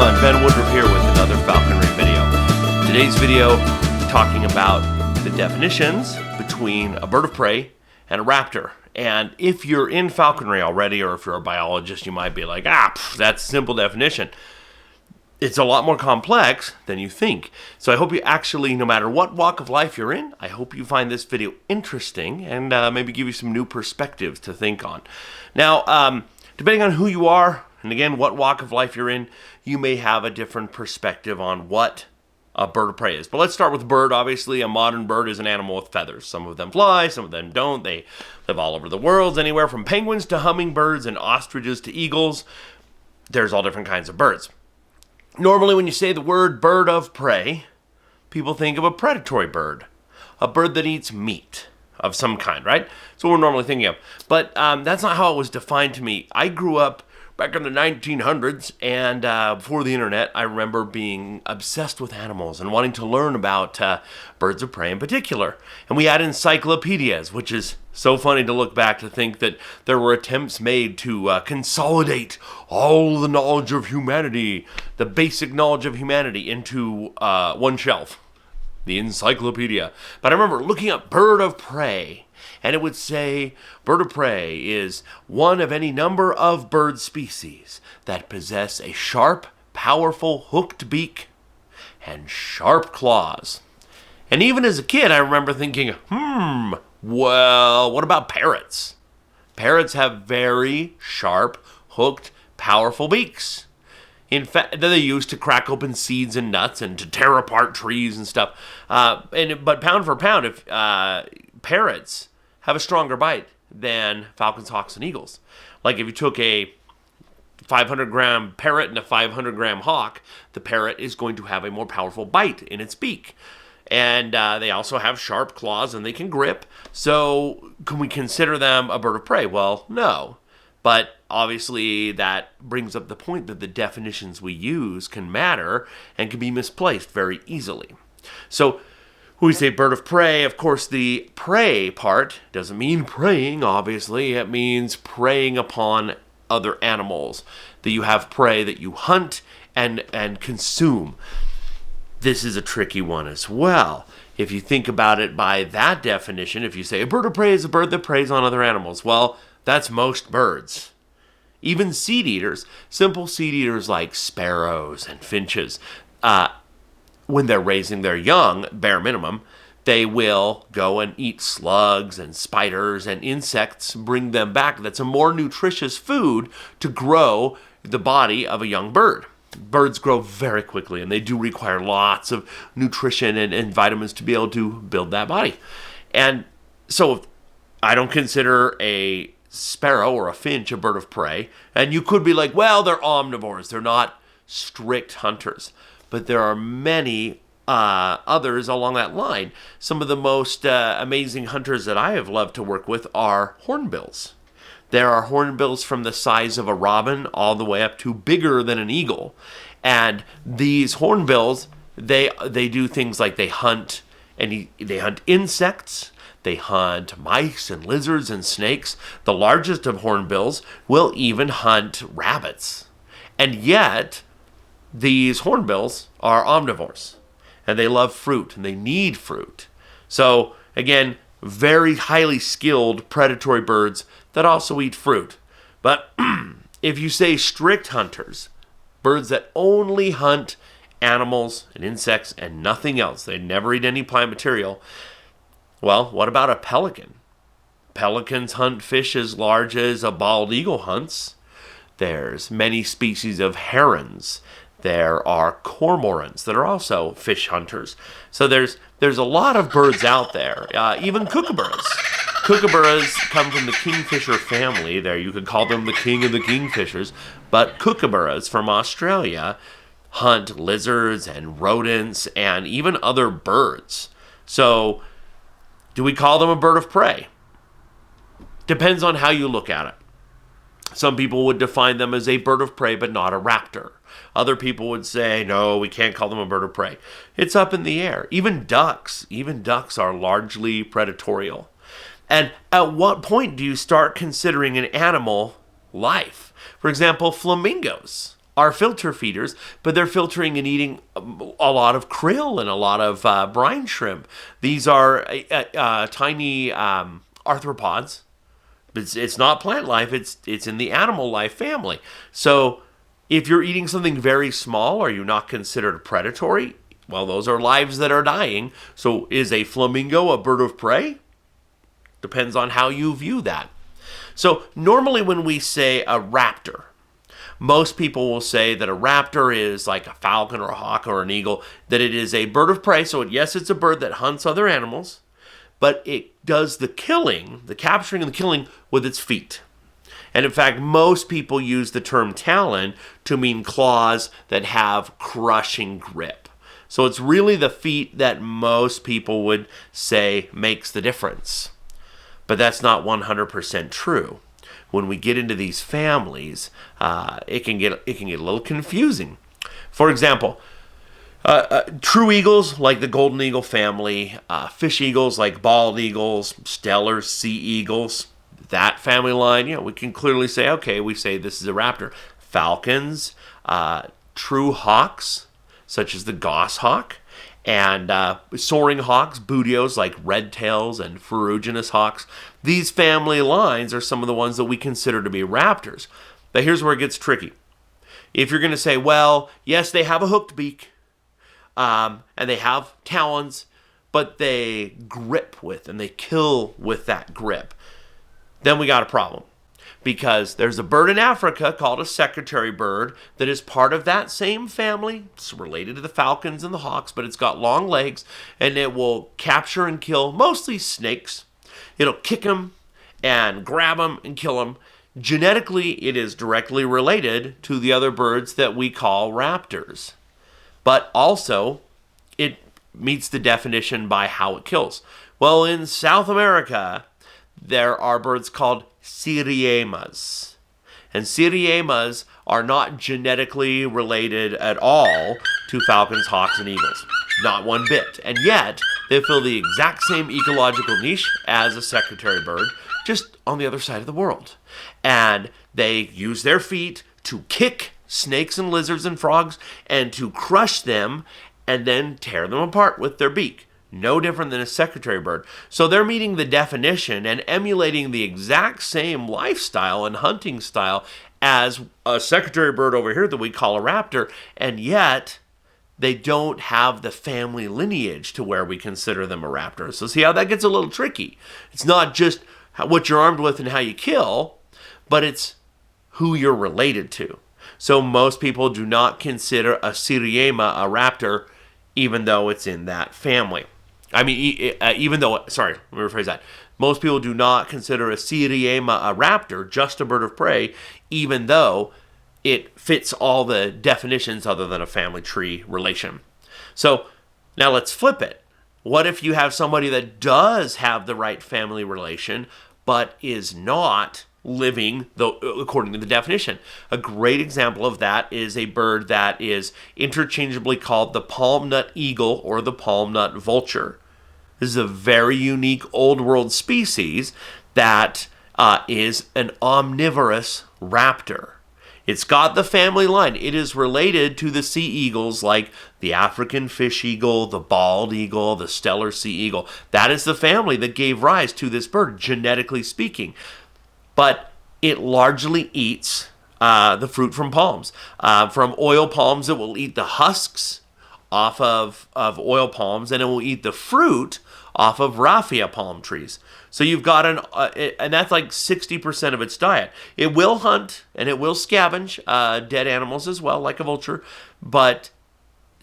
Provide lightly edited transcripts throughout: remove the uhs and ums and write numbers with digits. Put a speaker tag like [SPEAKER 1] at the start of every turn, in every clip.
[SPEAKER 1] everyone, Ben Woodruff here with another Falconry video. Today's video talking about the definitions between a bird of prey and a raptor. And if you're in falconry already, or if you're a biologist, you might be like, that's a simple definition. It's a lot more complex than you think. So I hope you actually, no matter what walk of life you're in, I hope you find this video interesting and maybe give you some new perspectives to think on. Now, depending on who you are, and again, what walk of life you're in, you may have a different perspective on what a bird of prey is. But let's start with bird. Obviously, a modern bird is an animal with feathers. Some of them fly, some of them don't. They live all over the world, anywhere from penguins to hummingbirds and ostriches to eagles. There's all different kinds of birds. Normally, when you say the word bird of prey, people think of a predatory bird, a bird that eats meat of some kind, right? That's what we're normally thinking of. But that's not how it was defined to me. I grew up back in the 1900s, and before the internet, I remember being obsessed with animals and wanting to learn about birds of prey in particular. And we had encyclopedias, which is so funny to look back to think that there were attempts made to consolidate all the knowledge of humanity, the basic knowledge of humanity, into one shelf, the encyclopedia. But I remember looking up bird of prey, and it would say, bird of prey is one of any number of bird species that possess a sharp, powerful, hooked beak and sharp claws. And even as a kid, I remember thinking, well, what about parrots? Parrots have very sharp, hooked, powerful beaks. In fact, they use to crack open seeds and nuts and to tear apart trees and stuff. But pound for pound, if parrots have a stronger bite than falcons, hawks, and eagles. Like if you took a 500-gram parrot and a 500-gram hawk, the parrot is going to have a more powerful bite in its beak. And they also have sharp claws and they can grip. So can we consider them a bird of prey? Well, no. But obviously that brings up the point that the definitions we use can matter and can be misplaced very easily. So when we say bird of prey, of course the prey part doesn't mean preying, obviously. It means preying upon other animals. That you have prey that you hunt and consume. This is a tricky one as well. If you think about it by that definition, if you say a bird of prey is a bird that preys on other animals, well, that's most birds. Even seed eaters, simple seed eaters like sparrows and finches, when they're raising their young, bare minimum, they will go and eat slugs and spiders and insects, bring them back. That's a more nutritious food to grow the body of a young bird. Birds grow very quickly, and they do require lots of nutrition and vitamins to be able to build that body. And so I don't consider a sparrow or a finch a bird of prey. And you could be like, well, they're omnivores. They're not strict hunters. But there are many others along that line. Some of the most amazing hunters that I have loved to work with are hornbills. There are hornbills from the size of a robin all the way up to bigger than an eagle. And these hornbills, they do things like they hunt insects, they hunt mice and lizards and snakes. The largest of hornbills will even hunt rabbits. And yet, these hornbills are omnivores. And they love fruit, and they need fruit. So, again, very highly skilled predatory birds that also eat fruit. But if you say strict hunters, birds that only hunt animals and insects and nothing else, they never eat any plant material, well, what about a pelican? Pelicans hunt fish as large as a bald eagle hunts. There's many species of herons. There are cormorants that are also fish hunters. So there's a lot of birds out there, even kookaburras. Kookaburras come from the kingfisher family. There, you could call them the king of the kingfishers. But kookaburras from Australia hunt lizards and rodents and even other birds. So do we call them a bird of prey? Depends on how you look at it. Some people would define them as a bird of prey, but not a raptor. Other people would say, no, we can't call them a bird of prey. It's up in the air. Even ducks are largely predatorial. And at what point do you start considering an animal life? For example, flamingos are filter feeders, but they're filtering and eating a lot of krill and a lot of brine shrimp. These are tiny arthropods. It's not plant life. It's in the animal life family. So if you're eating something very small, are you not considered predatory? Well, those are lives that are dying. So is a flamingo a bird of prey? Depends on how you view that. So normally when we say a raptor, most people will say that a raptor is like a falcon or a hawk or an eagle, that it is a bird of prey. So yes, it's a bird that hunts other animals, but it does the killing, the capturing and the killing with its feet. And in fact, most people use the term talon to mean claws that have crushing grip. So it's really the feet that most people would say makes the difference. But that's not 100% true. When we get into these families, it can get a little confusing. For example, true eagles like the golden eagle family, fish eagles like bald eagles, stellar sea eagles, that family line, we can clearly say, okay, we say this is a raptor. Falcons, true hawks, such as the goshawk, and soaring hawks, bootios like red tails and ferruginous hawks. These family lines are some of the ones that we consider to be raptors. But here's where it gets tricky. If you're going to say, well, yes, they have a hooked beak, and they have talons, but they grip with and they kill with that grip, then we got a problem. Because there's a bird in Africa called a secretary bird that is part of that same family. It's related to the falcons and the hawks, but it's got long legs, and it will capture and kill mostly snakes. It'll kick them and grab them and kill them. Genetically, it is directly related to the other birds that we call raptors. But also, it meets the definition by how it kills. Well, in South America, there are birds called siriemas. And siriemas are not genetically related at all to falcons, hawks, and eagles. Not one bit. And yet, they fill the exact same ecological niche as a secretary bird, just on the other side of the world. And they use their feet to kick snakes and lizards and frogs and to crush them and then tear them apart with their beak. No different than a secretary bird. So they're meeting the definition and emulating the exact same lifestyle and hunting style as a secretary bird over here that we call a raptor, and yet they don't have the family lineage to where we consider them a raptor. So see how that gets a little tricky. It's not just what you're armed with and how you kill, but it's who you're related to. So most people do not consider a siriema a raptor, even though it's in that family. Let me rephrase that. Most people do not consider a siriema a raptor, just a bird of prey, even though it fits all the definitions other than a family tree relation. So now let's flip it. What if you have somebody that does have the right family relation, but is not living according to the definition? A great example of that is a bird that is interchangeably called the palm nut eagle or the palm nut vulture. This is a very unique old world species that is an omnivorous raptor. It's got the family line. It is related to the sea eagles like the African fish eagle, the bald eagle, the stellar sea eagle. That is the family that gave rise to this bird, genetically speaking. But it largely eats the fruit from palms. From oil palms, it will eat the husks off of oil palms, and it will eat the fruit off of raffia palm trees. So you've got and that's like 60% of its diet. It will hunt and it will scavenge dead animals as well, like a vulture, but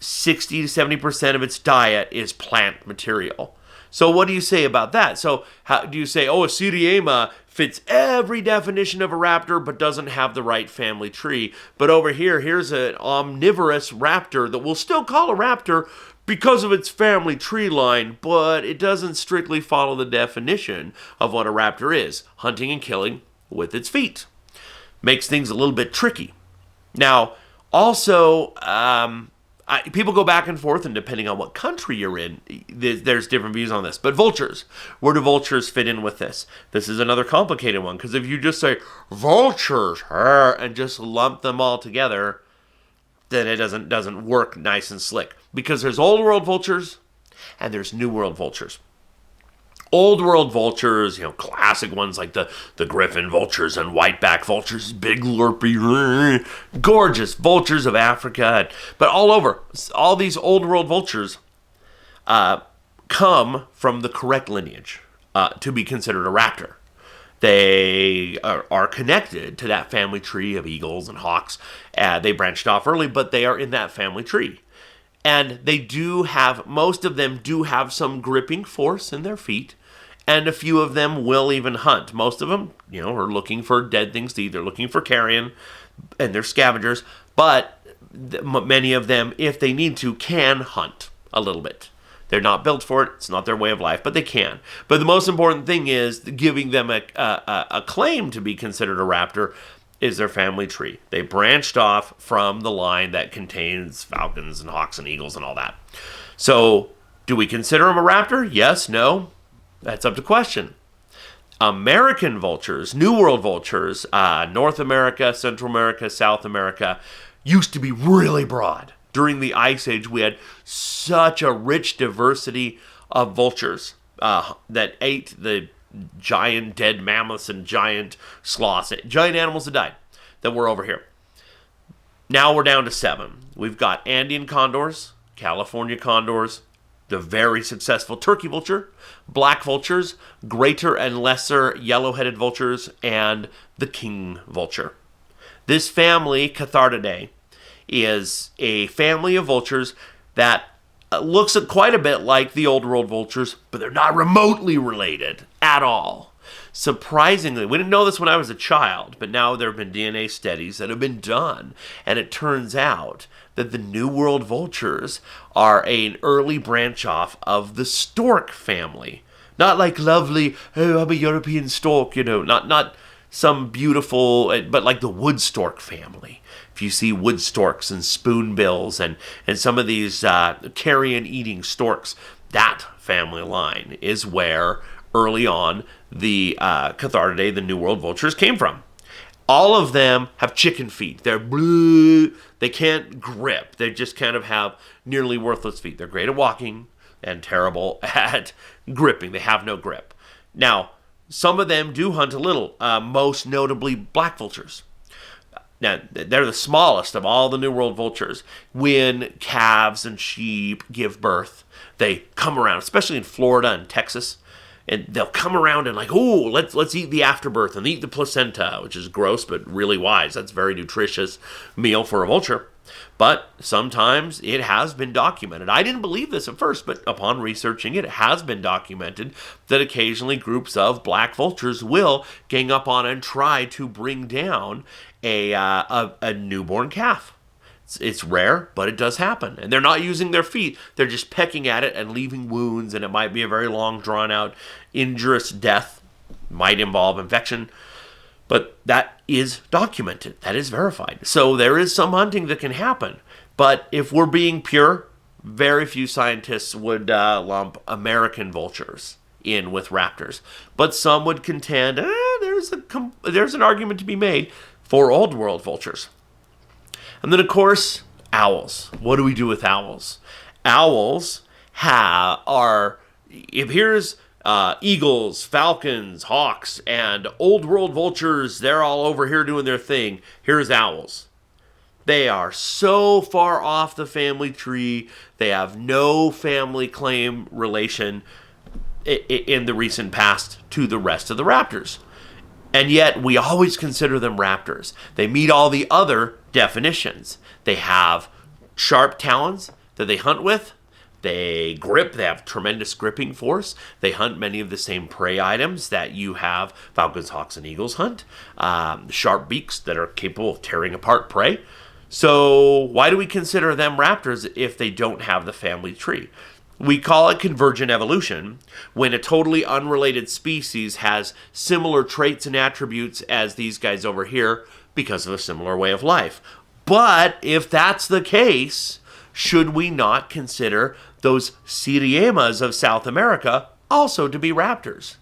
[SPEAKER 1] 60 to 70% of its diet is plant material. So what do you say about that? So how do you say, a siriema fits every definition of a raptor but doesn't have the right family tree? But over here's an omnivorous raptor that we'll still call a raptor because of its family tree line, but it doesn't strictly follow the definition of what a raptor is, hunting and killing with its feet. Makes things a little bit tricky. Now, also, people go back and forth, and depending on what country you're in, there's different views on this. But vultures, where do vultures fit in with this? This is another complicated one, because if you just say vultures and just lump them all together, then it doesn't work nice and slick. Because there's old world vultures and there's new world vultures. Old world vultures, classic ones like the griffin vultures and whiteback vultures, big lurpy, gorgeous vultures of Africa. But all over, all these old world vultures come from the correct lineage to be considered a raptor. They are connected to that family tree of eagles and hawks. They branched off early, but they are in that family tree. And most of them do have some gripping force in their feet. And a few of them will even hunt. Most of them, are looking for dead things to eat. They're looking for carrion, and they're scavengers. But many of them, if they need to, can hunt a little bit. They're not built for it. It's not their way of life, but they can. But the most important thing is giving them a claim to be considered a raptor is their family tree. They branched off from the line that contains falcons and hawks and eagles and all that. So, do we consider them a raptor? Yes, no? That's up to question. American vultures, New World vultures, North America, Central America, South America, used to be really broad. During the Ice Age, we had such a rich diversity of vultures that ate the giant dead mammoths and giant sloths, giant animals that died that were over here. Now we're down to 7. We've got Andean condors, California condors, the very successful turkey vulture, black vultures, greater and lesser yellow-headed vultures, and the king vulture. This family, Cathartidae, is a family of vultures that looks quite a bit like the old world vultures, but they're not remotely related at all. Surprisingly, we didn't know this when I was a child, but now there have been DNA studies that have been done, and it turns out that the New World vultures are an early branch off of the stork family. Not like lovely, I'm a European stork, not some beautiful, but like the wood stork family. If you see wood storks and spoonbills and some of these carrion-eating storks, that family line is where early on the Cathartidae, the New World vultures, came from. All of them have chicken feet. They're blue. They can't grip. They just kind of have nearly worthless feet. They're great at walking and terrible at gripping. They have no grip. Now, some of them do hunt a little, most notably black vultures. Now, they're the smallest of all the New World vultures. When calves and sheep give birth, they come around, especially in Florida and Texas, and they'll come around and let's eat the afterbirth and eat the placenta, which is gross but really wise. That's a very nutritious meal for a vulture. But sometimes it has been documented. I didn't believe this at first, but upon researching it, it has been documented that occasionally groups of black vultures will gang up on and try to bring down a newborn calf. It's rare, but it does happen. And they're not using their feet. They're just pecking at it and leaving wounds, and it might be a very long, drawn-out, injurious death. Might involve infection. But that is documented. That is verified. So there is some hunting that can happen. But if we're being pure, very few scientists would lump American vultures in with raptors. But some would contend there's an argument to be made for old world vultures. And then, of course, owls. What do we do with owls? Owls if here's eagles, falcons, hawks, and old world vultures, they're all over here doing their thing. Here's owls. They are so far off the family tree. They have no family claim relation in the recent past to the rest of the raptors. And yet, we always consider them raptors. They meet all the other definitions. They have sharp talons that they hunt with. They grip. They have tremendous gripping force. They hunt many of the same prey items that you have falcons, hawks, and eagles hunt. Sharp beaks that are capable of tearing apart prey. So why do we consider them raptors if they don't have the family tree? We call it convergent evolution when a totally unrelated species has similar traits and attributes as these guys over here because of a similar way of life. But if that's the case, should we not consider those Siriemas of South America also to be raptors?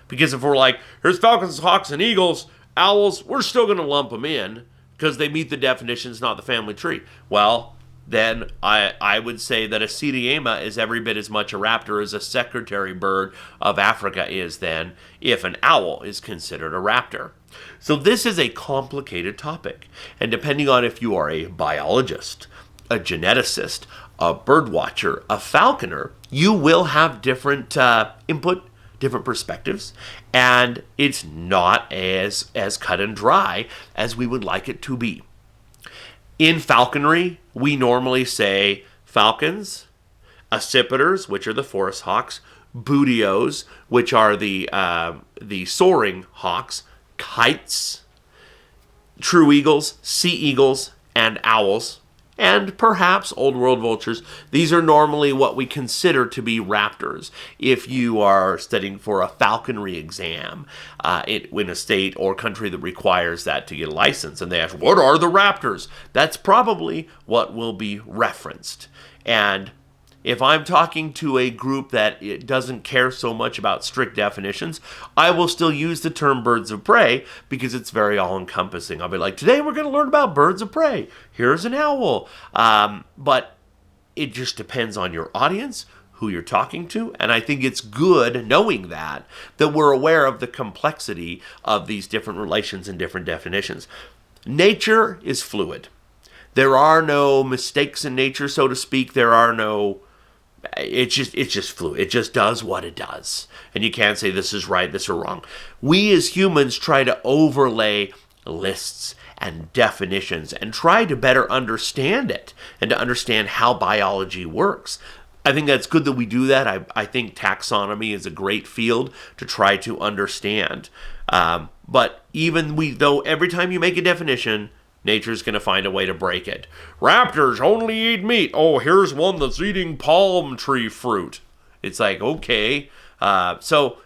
[SPEAKER 1] Because if we're like, here's falcons, hawks, and eagles, owls, we're still going to lump them in because they meet the definitions, not the family tree. Well, then I would say that a Siriema is every bit as much a raptor as a secretary bird of Africa is then, if an owl is considered a raptor. So this is a complicated topic, and depending on if you are a biologist, a geneticist, a bird watcher, a falconer, you will have different input, different perspectives, and it's not as cut and dry as we would like it to be. In falconry, we normally say falcons, accipiters, which are the forest hawks, bootios, which are the soaring hawks, kites, true eagles, sea eagles, and owls, and perhaps old world vultures. These are normally what we consider to be raptors. If you are studying for a falconry exam in a state or country that requires that to get a license, and they ask, what are the raptors? That's probably what will be referenced. And if I'm talking to a group that it doesn't care so much about strict definitions, I will still use the term birds of prey because it's very all-encompassing. I'll be like, today we're going to learn about birds of prey. Here's an owl. But it just depends on your audience, who you're talking to, and I think it's good knowing that we're aware of the complexity of these different relations and different definitions. Nature is fluid. There are no mistakes in nature, so to speak. It's just fluid. It just does what it does. And you can't say this is right, this is wrong. We as humans try to overlay lists and definitions and try to better understand it and to understand how biology works. I think that's good that we do that. I think taxonomy is a great field to try to understand. But though every time you make a definition, nature's going to find a way to break it. Raptors only eat meat. Oh, here's one that's eating palm tree fruit. It's like, okay. So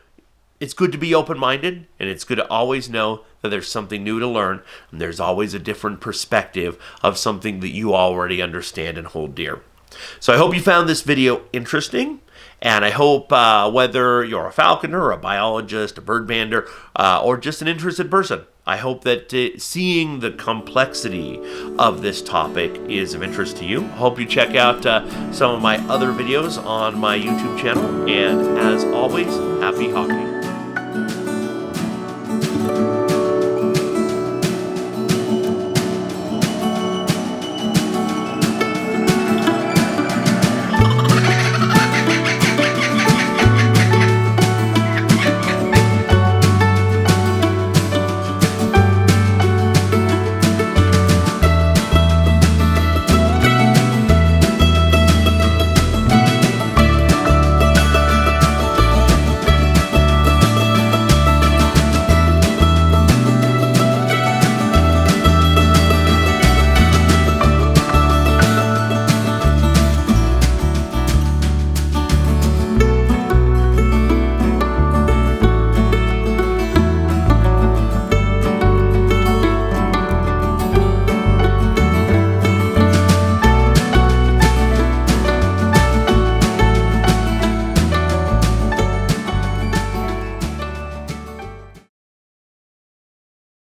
[SPEAKER 1] it's good to be open-minded, and it's good to always know that there's something new to learn, and there's always a different perspective of something that you already understand and hold dear. So I hope you found this video interesting, and I hope whether you're a falconer, a biologist, a bird bander, or just an interested person, I hope that seeing the complexity of this topic is of interest to you. I hope you check out some of my other videos on my YouTube channel, and as always, happy hawking.